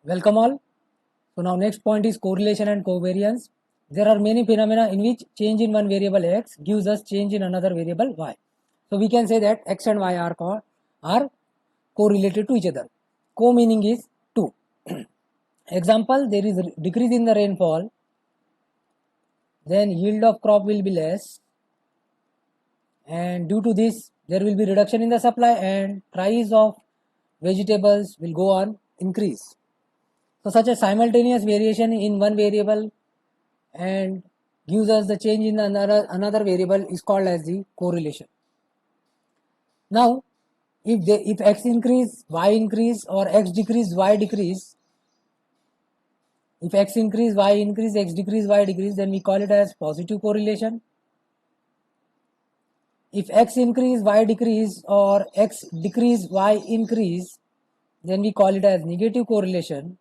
Welcome all. So now next point is correlation and covariance. There are many phenomena in which change in one variable x gives us change in another variable y. So we can say that x and y are correlated to each other. Co meaning is 2. Example, there is a decrease in the rainfall, then yield of crop will be less, and due to this there will be reduction in the supply and price of vegetables will go on increase. So such a simultaneous variation in one variable and gives us the change in another variable is called as the correlation. Now if x increase, y increase, or x decrease, y decrease, if x increase, y increase, x decrease, y decrease, then we call it as positive correlation. If x increase, y decrease, or x decrease, y increase, then we call it as negative correlation.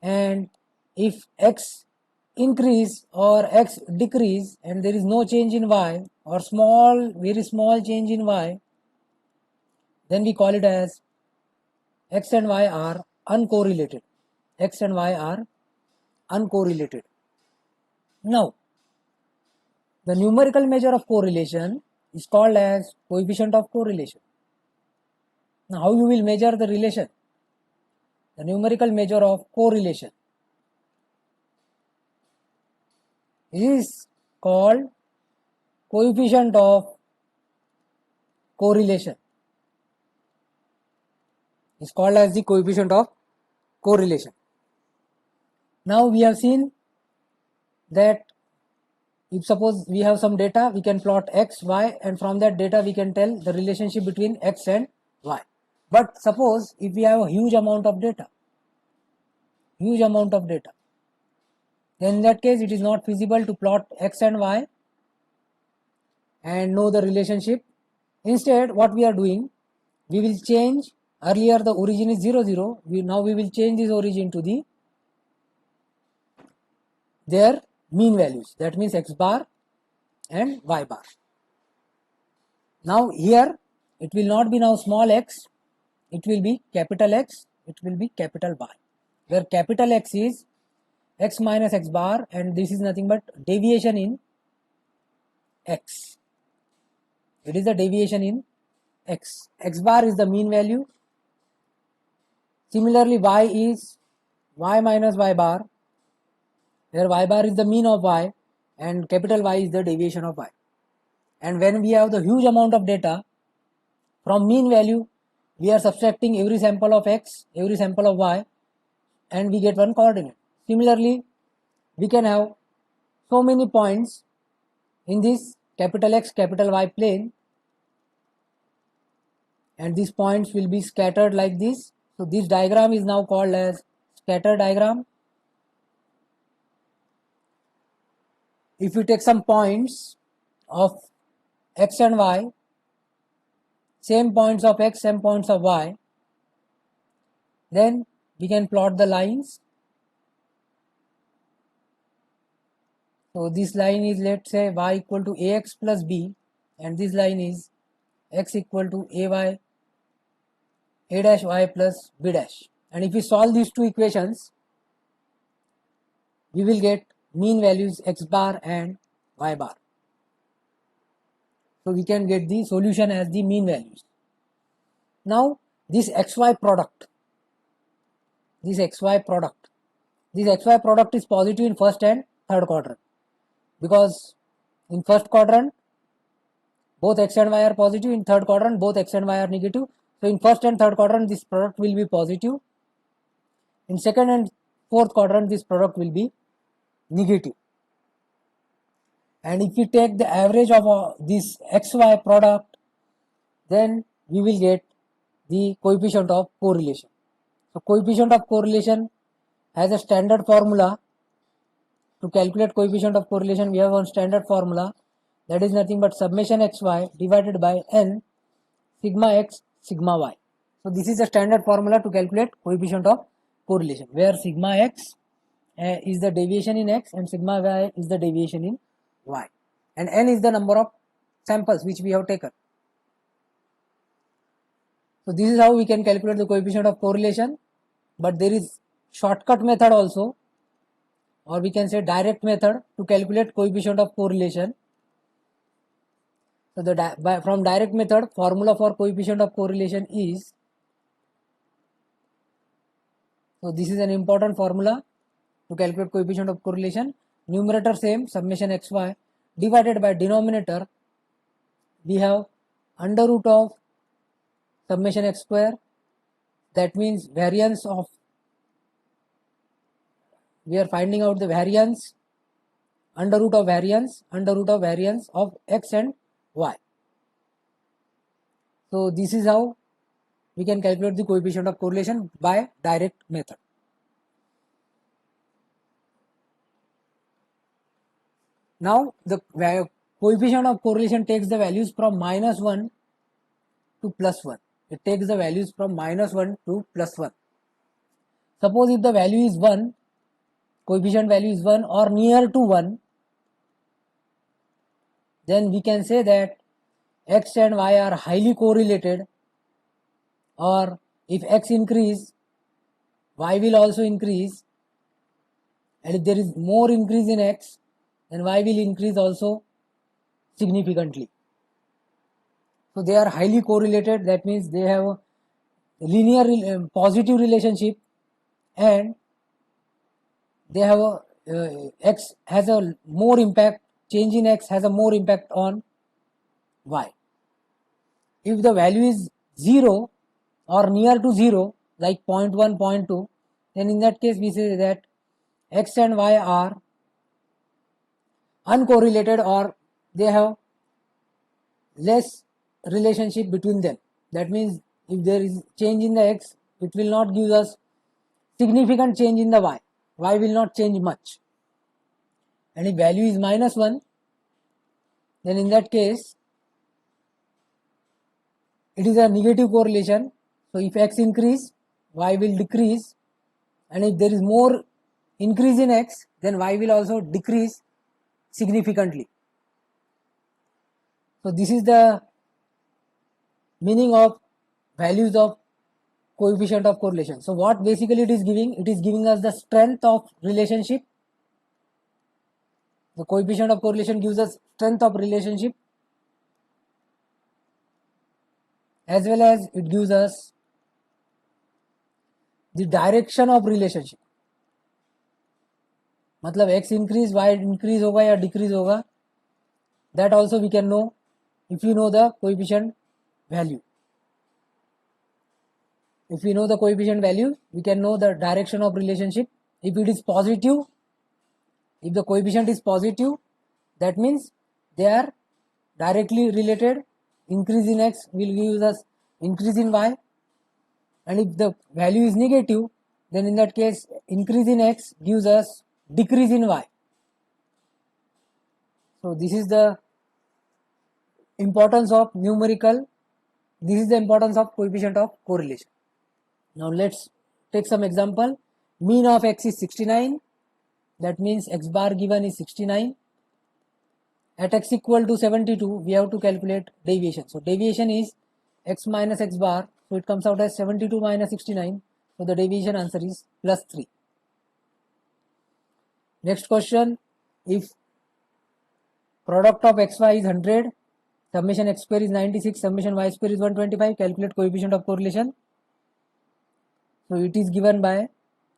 And if x increase or x decrease and there is no change in y or very small change in y, then we call it as x and y are uncorrelated. X and y are uncorrelated. Now, the numerical measure of correlation is called as coefficient of correlation. Now, how you will measure the relation? The numerical measure of correlation is called coefficient of correlation. Is called as the coefficient of correlation. Now we have seen that if suppose we have some data, we can plot x, y, and from that data we can tell the relationship between x and y. But suppose if we have a huge amount of data, then in that case it is not feasible to plot x and y and know the relationship. Instead, what we are doing, we will change. Earlier the origin is 0, 0. Now we will change this origin to their mean values. That means x bar and y bar. Now here it will not be now small x, it will be capital X, it will be capital Y, where capital X is x minus x bar and this is nothing but deviation in x. It is the deviation in x. X bar is the mean value. Similarly, y is y minus y bar, where y bar is the mean of y and capital Y is the deviation of y. And when we have the huge amount of data, from mean value we are subtracting every sample of x, every sample of y, and we get one coordinate. Similarly, we can have so many points in this capital X, capital Y plane, and these points will be scattered like this. So this diagram is now called as scatter diagram. If you take some points of x and y, same points of x, same points of y, then we can plot the lines. So this line is, let's say, y equal to ax plus b, and this line is x equal to a dash y plus b dash. And if we solve these two equations, we will get mean values x bar and y bar. So we can get the solution as the mean values. Now this xy product is positive in first and third quadrant, because in first quadrant both x and y are positive, in third quadrant both x and y are negative. So in first and third quadrant this product will be positive, in second and fourth quadrant this product will be negative. And if we take the average of this xy product, then we will get the coefficient of correlation. So coefficient of correlation has a standard formula. To calculate coefficient of correlation, we have one standard formula, that is nothing but summation xy divided by n sigma x sigma y. So this is a standard formula to calculate coefficient of correlation, where sigma x is the deviation in x and sigma y is the deviation in y, and n is the number of samples which we have taken. So this is how we can calculate the coefficient of correlation. but there is shortcut method also, or we can say direct method to calculate coefficient of correlation. So from direct method, formula for coefficient of correlation is, so this is an important formula to calculate coefficient of correlation. Numerator same, summation xy, divided by denominator we have under root of summation x square, that means variance of, we are finding out the variance, under root of variance of x and y. So this is how we can calculate the coefficient of correlation by direct method. Now the coefficient of correlation takes the values from -1 to +1. It takes the values from -1 to +1. Suppose if the value is 1, coefficient value is 1 or near to 1, then we can say that x and y are highly correlated, or if x increase, y will also increase, and if there is more increase in x, then y will increase also significantly. So they are highly correlated, that means they have a linear positive relationship, and they have a x has a more impact, change in x has a more impact on y. If the value is 0 or near to 0, like 0.1, 0.2, then in that case we say that x and y are uncorrelated, or they have less relationship between them. That means if there is change in the x, it will not give us significant change in the y. Y will not change much. And if value is -1, then in that case it is a negative correlation. So if x increase, y will decrease, and if there is more increase in x, then y will also decrease significantly. So this is the meaning of values of coefficient of correlation. So what basically it is giving? It is giving us the strength of relationship. The coefficient of correlation gives us strength of relationship, as well as it gives us the direction of relationship. मतलब x increase, y increase होगा या decrease होगा, that also we can know if you know the coefficient value. If we know the coefficient value, we can know the direction of relationship. If it is positive, if the coefficient is positive, that means they are directly related. Increase in x will give us increase in y, and if the value is negative, then in that case increase in x gives us decrease in y. So this is the importance of numerical, this is the importance of coefficient of correlation. Now let's take some example. Mean of x is 69, that means x bar given is 69. At x equal to 72, we have to calculate deviation. So deviation is x minus x bar, so it comes out as 72 minus 69. So the deviation answer is +3. Next question, if product of xy is 100, summation x square is 96, summation y square is 125, calculate coefficient of correlation. So it is given by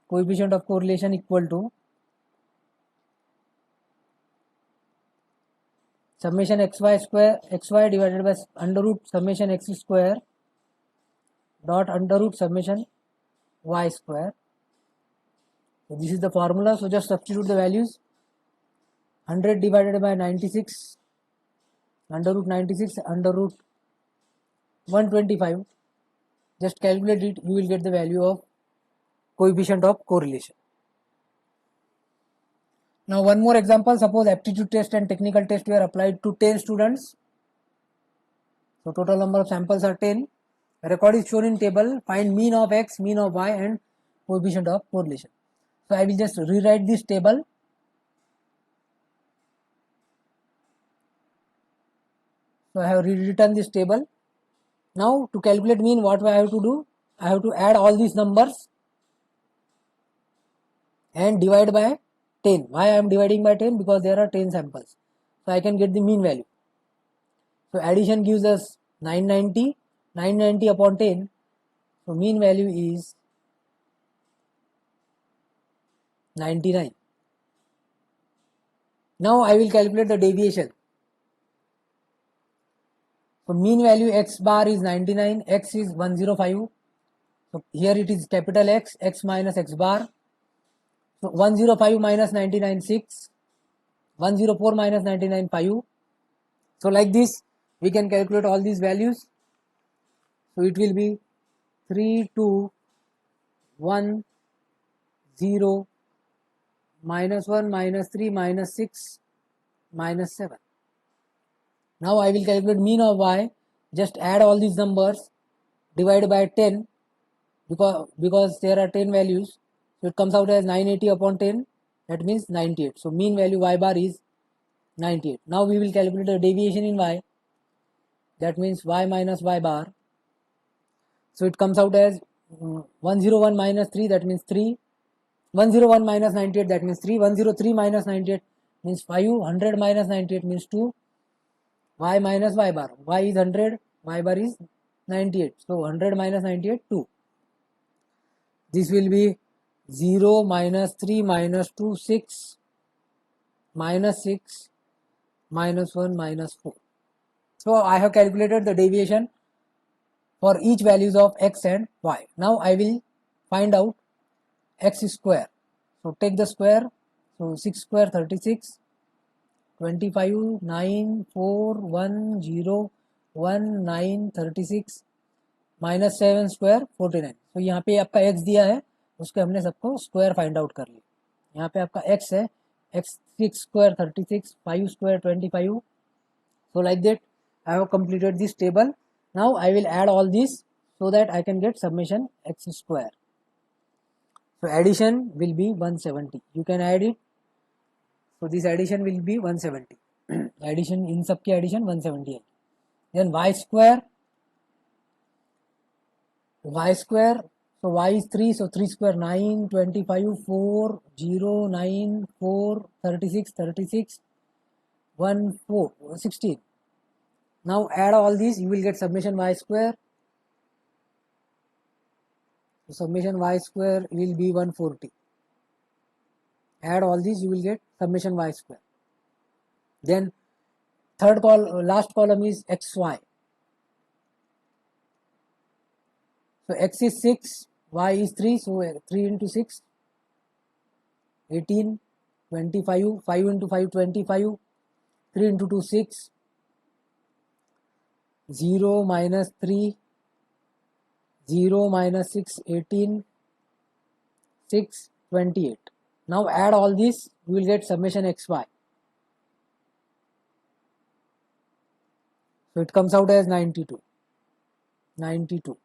coefficient of correlation equal to summation xy square, xy divided by under root summation x square dot under root summation y square. So this is the formula, so just substitute the values. 100 divided by 96, under root 96, under root 125, just calculate it, you will get the value of coefficient of correlation. Now one more example, suppose aptitude test and technical test were applied to 10 students. So total number of samples are 10. Record is shown in table, find mean of x, mean of y and coefficient of correlation. So I will just rewrite this table. So I have rewritten this table. Now to calculate mean, what I have to do? I have to add all these numbers. and divide by 10. Why I am dividing by 10? Because there are 10 samples, so I can get the mean value. So addition gives us 990 upon 10, so mean value is 99. Now I will calculate the deviation. So mean value x bar is 99, x is 105. So here it is capital X, x minus x bar. So 105 minus 99, 6. 104 minus 99, 5. So like this, we can calculate all these values. So it will be 3, 2, 1, 0, minus 1, minus 3, minus 6, minus 7. Now I will calculate mean of y. Just add all these numbers, divide by 10, because there are 10 values. So it comes out as 980 upon 10, that means 98. So mean value y bar is 98. Now we will calculate the deviation in y, that means y minus y bar. So it comes out as 101 minus 3, that means 3. 101 minus 98, that means 3. 103 minus 98 means 5. 100 minus 98 means 2. Y minus y bar. Y is 100, y bar is 98. So 100 minus 98, 2. This will be 0 minus 3 minus 2, 6, minus 6, minus 1, minus 4. So I have calculated the deviation for each values of x and y. Now I will find out x square. So take the square. So 6 square 36, 25, 9, 4, 1, 0, 1, 9, 36, minus 7 square 49. तो यहाँ पे आपका x दिया है, उसके हमने सबको square find out कर लिया. यहाँ पे आपका x है, x 6 square 36, 5 square 25. So like that I have completed this table. Now I will add all this so that I can get summation x square. So addition will be 170. You can add it. So this addition will be 170. Addition in सबके addition 170 है. Then y square. Y square, so y is 3, so 3 square 9, 25, 4, 0, 9, 4, 36, 36, 1, 4, 16. Now add all these, you will get summation y square. So summation y square will be 140. Add all these, you will get summation y square. Then last column is xy. So x is 6, y is 3, so 3 into 6, 18, 25, 5 into 5, 25, 3 into 2, 6, 0 minus 3, 0 minus 6, 18, 6, 28. Now add all this, you will get summation xy. So it comes out as 92. 92.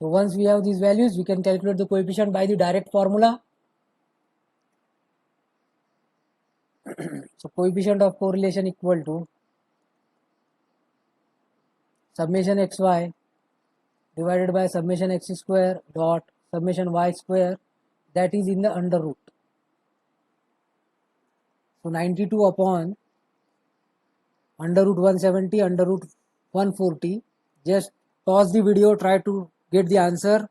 So once we have these values, we can calculate the coefficient by the direct formula. So coefficient of correlation equal to summation xy divided by summation x square dot summation y square, that is in the under root. So 92 upon under root 170 under root 140. Just pause the video, try to get the answer.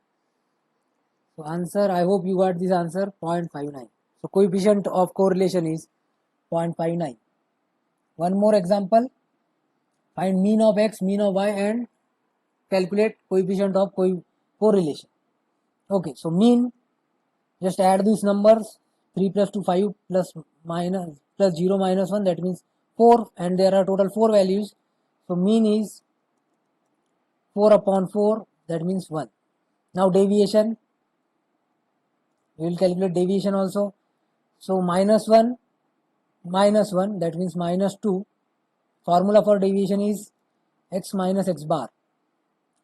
So answer, I hope you got this answer, 0.59. So coefficient of correlation is 0.59. One more example. Find mean of x, mean of y and calculate coefficient of correlation. Okay, so mean, just add these numbers, 3 plus 2, 5 plus 0 minus 1, that means 4, and there are total 4 values. So mean is 4 upon 4, that means 1. Now deviation, we will calculate deviation also. So minus 1, that means minus 2. Formula for deviation is x minus x bar.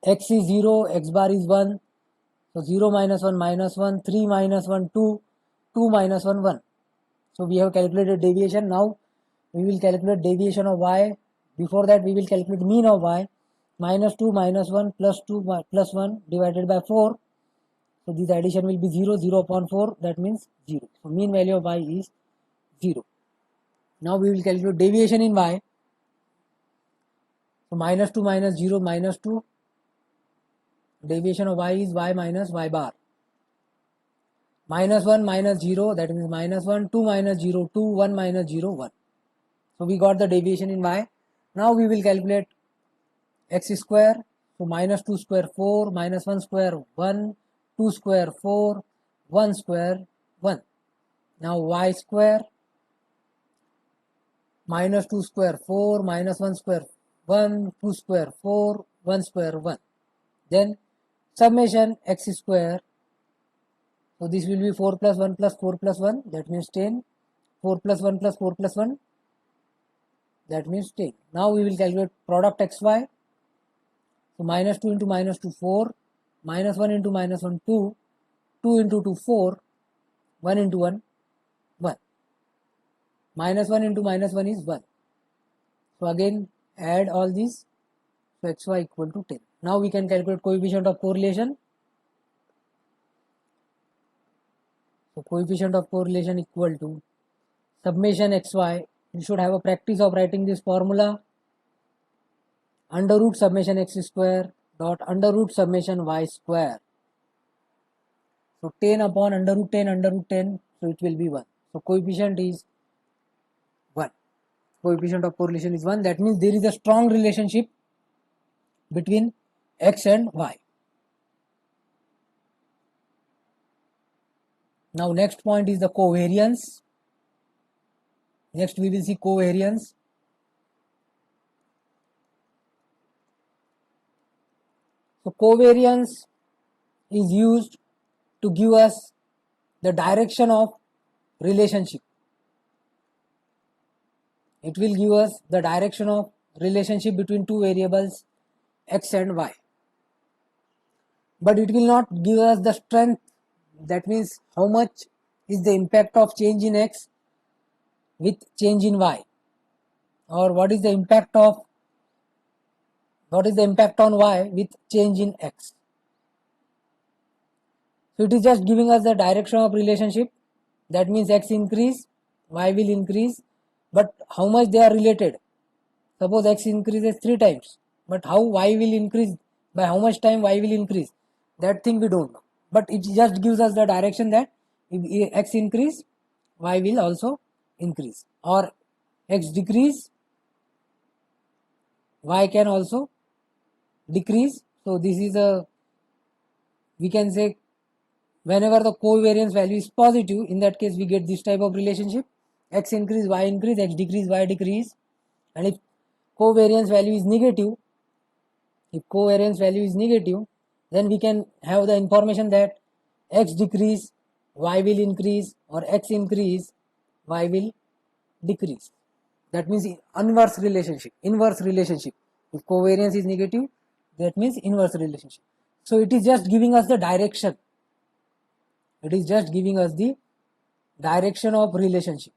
X is 0, x bar is 1. So 0 minus 1 minus 1, 3 minus 1 2, 2 minus 1 1. So we have calculated deviation. Now we will calculate deviation of y. Before that we will calculate mean of y. -2 -1 +2 +1 divided by 4. So this addition will be 0, 0 upon 4, that means 0. So mean value of y is 0. Now we will calculate deviation in y. So -2 -0 -2. Deviation of y is y minus y bar. -1 -0, that means -1, 2 -0 2, 1 -0 1. So we got the deviation in y. Now we will calculate x square. So -2 square 4, -1 square 1, 2 square 4, 1 square 1. Now y square, -2 square 4, -1 square 1, 2 square 4, 1 square 1. Then summation x square. So this will be 4 plus 1 plus 4 plus 1, that means 10. 4 plus 1 plus 4 plus 1, that means 10. Now we will calculate product xy. So -2 into -2 4, -1 into -1 2, 2 into 2 4, 1 into 1 1. -1 into -1 is 1. So again add all these. So xy equal to 10. Now we can calculate coefficient of correlation. So coefficient of correlation equal to summation xy. You should have a practice of writing this formula. Under root summation x square dot under root summation y square. So 10 upon under root 10 under root 10. So it will be 1. So coefficient is 1. Coefficient of correlation is 1. That means there is a strong relationship between x and y. Now next point is the covariance. Next we will see covariance. So covariance is used to give us the direction of relationship. It will give us the direction of relationship between two variables x and y. But it will not give us the strength, that means how much is the impact of change in x with change in y, or what is the impact on y with change in x. So it is just giving us the direction of relationship, that means x increase, y will increase, but how much they are related. Suppose x increases 3 times, but how y will increase, by how much time y will increase, that thing we don't know. But it just gives us the direction that if x increase, y will also increase, or x decrease, y can also decrease. So this is a, we can say, whenever the covariance value is positive, in that case we get this type of relationship: x increase, y increase, x decrease, y decrease. And if covariance value is negative, then we can have the information that x decrease, y will increase, or x increase, y will decrease. That means inverse relationship. If covariance is negative, that means inverse relationship. So it is just giving us the direction. It is just giving us the direction of relationship.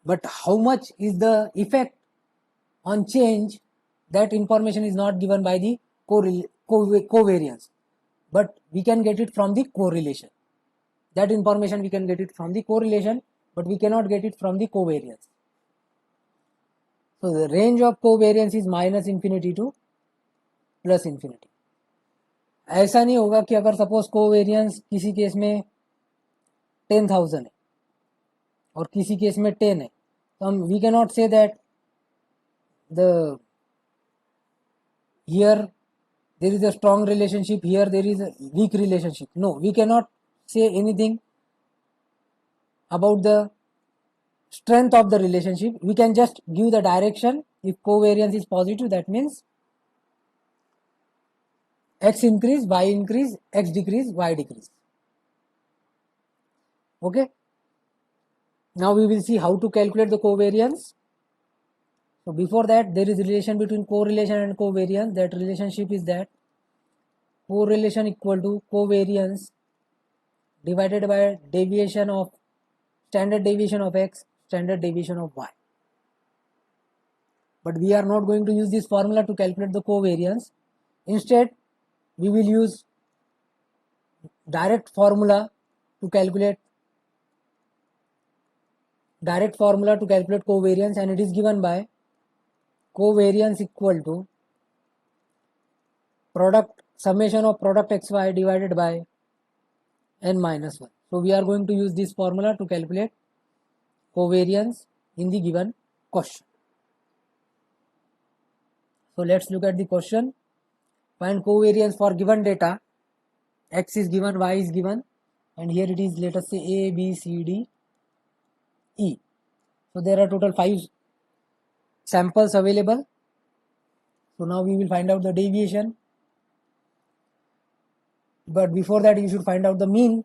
But how much is the effect on change, that information is not given by the covariance, but we can get it from the correlation. That information we can get it from the correlation, but we cannot get it from the covariance. So the range of covariance is -infinity to +infinity. ऐसा नहीं होगा कि अगर suppose covariance किसी case में 10,000 है और किसी केस में 10 है, तो हम we can not say that the here there is a strong relationship, here there is a weak relationship. No, we cannot say anything about the strength of the relationship. We can just give the direction. If covariance is positive, that means x increase, y increase, x decrease, y decrease. Okay, now we will see how to calculate the covariance. So before that, there is a relation between correlation and covariance. That relationship is that correlation equal to covariance divided by deviation of standard deviation of x, standard deviation of y. but we are not going to use this formula to calculate the covariance. Instead, we will use direct formula to calculate covariance, and it is given by covariance equal to summation of product xy divided by n minus 1. So we are going to use this formula to calculate covariance in the given question. So let's look at the question. Find covariance for given data. X is given, Y is given, and here it is, let us say A, B, C, D, E. So there are total 5 samples available. So now we will find out the deviation. But before that, you should find out the mean.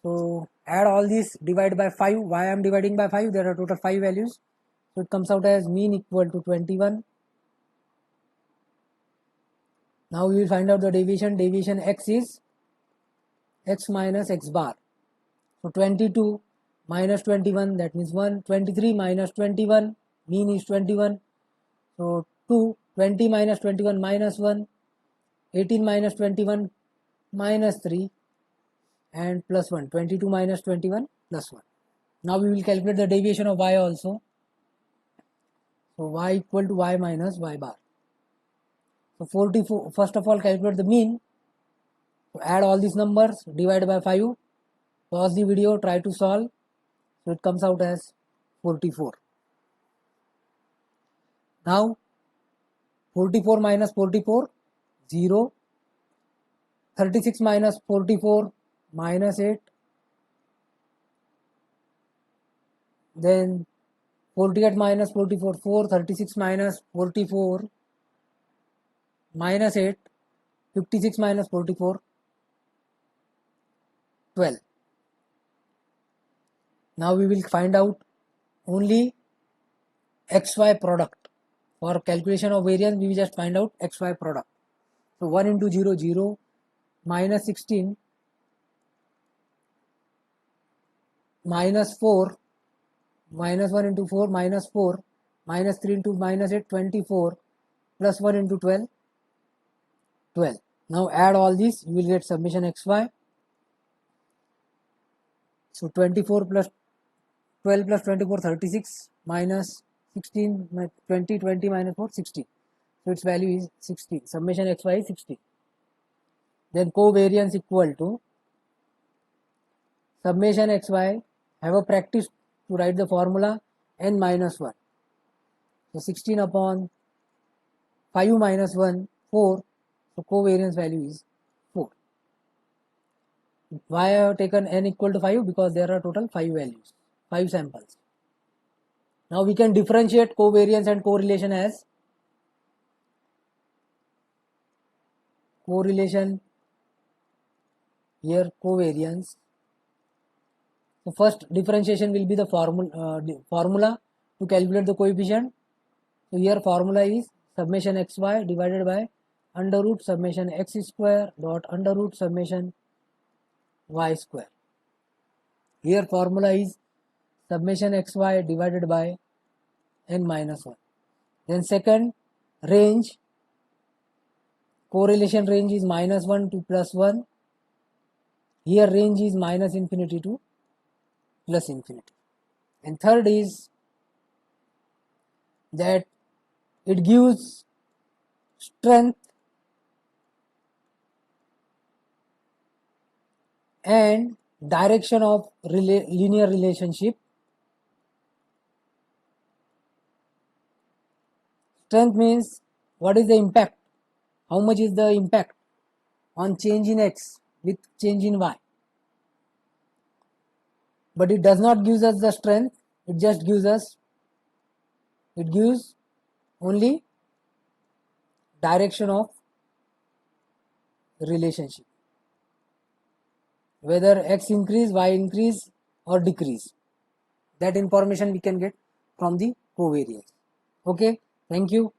So add all these, divide by 5. Why I am dividing by 5? There are total 5 values. So it comes out as mean equal to 21. Now we will find out the deviation. Deviation x is x minus x bar. So 22 minus 21, that means 1. 23 minus 21, mean is 21. So 2. 20 minus 21 minus 1. 18 minus 21 minus 3 and plus 1. 22 minus 21 plus 1. Now we will calculate the deviation of y also. So y equal to y minus y bar. So 44, first of all calculate the mean. So add all these numbers, divide by 5. Pause the video, try to solve. So it comes out as 44. Now 44 minus 44, 0. 36 minus 44, minus 8. Then 48 minus 44, 4. 36 minus 44, minus 8. 56 minus 44, 12. Now we will find out only xy product. For calculation of variance, we will just find out xy product. So 1 into 0, 0, minus 16, minus 4, minus 1 into 4, minus 4, minus 3 into minus 8, 24, plus 1 into 12, 12. Now add all these, you will get summation xy. So 24 plus 12 plus 24, 36, minus 16, 20, 20 minus 4, 16. So its value is 16. Summation xy is 16. Then covariance equal to summation xy. Have a practice to write the formula n minus 1. So 16 upon 5 minus 1, 4. So covariance value is 4. Why I have taken n equal to 5? Because there are total 5 values, 5 samples. Now we can differentiate covariance and correlation as correlation, here covariance. So first differentiation will be the formula to calculate the coefficient. So here formula is summation xy divided by under root summation x square dot under root summation y square. Here formula is summation xy divided by n minus 1. Then second, range, correlation range is minus 1 to plus 1. Here range is minus infinity to plus infinity. And third is that it gives strength and direction of linear relationship. Strength means what is the impact, how much is the impact on change in x with change in y. But it does not give us the strength, it just gives only direction of relationship, whether x increase, y increase or decrease. That information we can get from the covariance. Okay, thank you.